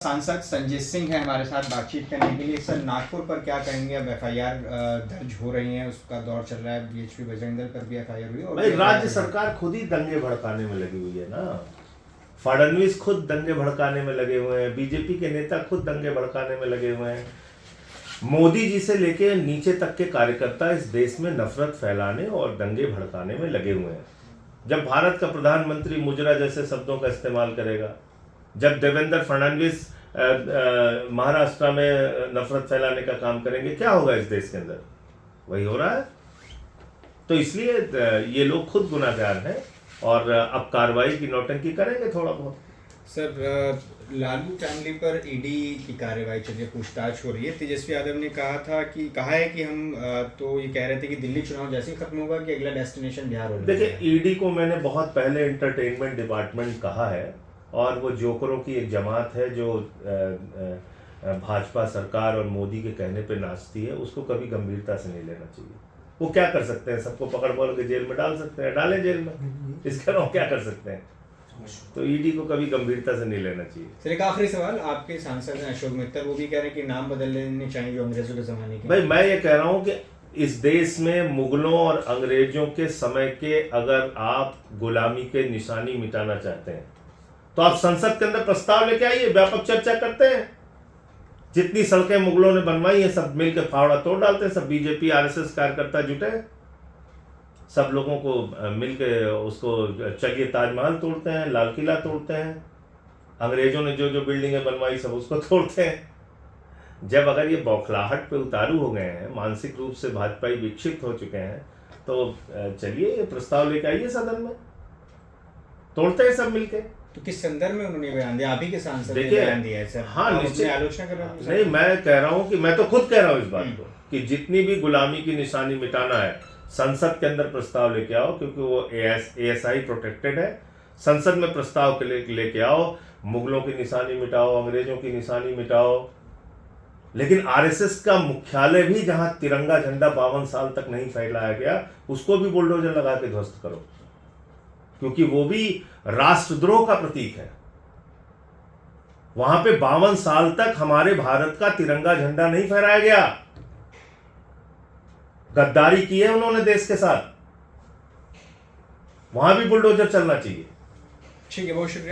सांसद संजय सिंह है हमारे साथ बातचीत करने के लिए। सर, नागपुर पर क्या कहेंगे? अब एफआईआर दर्ज हो रही है, उसका दौर चल रहा है। बीएचपी बजरंग दल पर भी एफआईआर हुई और भाई राज्य सरकार खुद ही दंगे भड़काने में लगी हुई है ना। फडणवीस खुद दंगे भड़काने में लगे हुए हैं, बीजेपी के नेता खुद दंगे भड़काने में लगे हुए हैं। मोदी जी से लेके नीचे तक के कार्यकर्ता इस देश में नफरत फैलाने और दंगे भड़काने में लगे हुए हैं। जब भारत का प्रधानमंत्री मुजरा जैसे शब्दों का इस्तेमाल करेगा, जब देवेंद्र फडणवीस महाराष्ट्र में नफरत फैलाने का काम करेंगे, क्या होगा इस देश के अंदर? वही हो रहा है। तो इसलिए ये लोग खुद गुनाहगार हैं और अब कार्रवाई की नौटंकी करेंगे थोड़ा बहुत। सर, लालू फैमिली पर ईडी की कार्रवाई चल रही है, पूछताछ हो रही है। तेजस्वी यादव ने कहा है कि हम तो ये कह रहे थे कि दिल्ली चुनाव जैसे ही खत्म होगा कि अगला डेस्टिनेशन बिहार होगा। देखिए, ईडी को मैंने बहुत पहले एंटरटेनमेंट डिपार्टमेंट कहा है और वो जोकरों की एक जमात है जो भाजपा सरकार और मोदी के कहने पे नाचती है। उसको कभी गंभीरता से नहीं लेना चाहिए। वो क्या कर सकते हैं? सबको पकड़ पकड़ के जेल में डाल सकते हैं, डालें जेल में, इसके अलावा क्या कर सकते हैं? तो ईडी को कभी गंभीरता से नहीं लेना चाहिए। सर, एक आखिरी सवाल, आपके सांसद हैं अशोक मित्तर, वो भी कह रहे हैं कि नाम बदल लेने चाहिए जो अंग्रेजों के जमाने के। भाई, मैं ये कह रहा हूँ कि इस देश में मुगलों और अंग्रेजों के समय के अगर आप गुलामी के निशानी मिटाना चाहते हैं तो आप संसद के अंदर प्रस्ताव लेके आइए, व्यापक चर्चा करते हैं। जितनी सड़कें मुगलों ने बनवाई है सब मिलकर फावड़ा तोड़ डालते हैं। सब बीजेपी आरएसएस कार्यकर्ता जुटे हैं, सब लोगों को मिलकर उसको चलिए ताजमहल तोड़ते हैं, लाल किला तोड़ते हैं। अंग्रेजों ने जो जो बिल्डिंगें बनवाई सब उसको तोड़ते हैं। जब अगर ये बौखलाहट पे उतारू हो गए हैं, मानसिक रूप से भाजपाई विक्षिप्त हो चुके हैं, तो चलिए ये प्रस्ताव लेके आइए सदन में, तोड़ते हैं सब मिलके। तो किस संदर्भ में उन्होंने बयान दिया? आप ही के सांसद ने देखिए, बयान दिया है सर। हाँ, निश्चित आलोचना कर रहे हैं। नहीं, मैं कह रहा हूँ कि मैं तो खुद कह रहा हूँ इस बात को कि जितनी भी गुलामी की निशानी मिटाना है संसद के अंदर प्रस्ताव लेके आओ, क्योंकि वो एएसआई प्रोटेक्टेड है। संसद में प्रस्ताव के लेके आओ, मुगलों की निशानी मिटाओ, अंग्रेजों की निशानी मिटाओ। लेकिन आरएसएस का मुख्यालय भी जहां तिरंगा झंडा 52 साल तक नहीं फैलाया गया, उसको भी बुलडोजर लगा के ध्वस्त करो, क्योंकि वो भी राष्ट्रद्रोह का प्रतीक है। वहां पे 52 साल तक हमारे भारत का तिरंगा झंडा नहीं फहराया गया। गद्दारी की है उन्होंने देश के साथ, वहां भी बुलडोजर चलना चाहिए। ठीक है, बहुत शुक्रिया।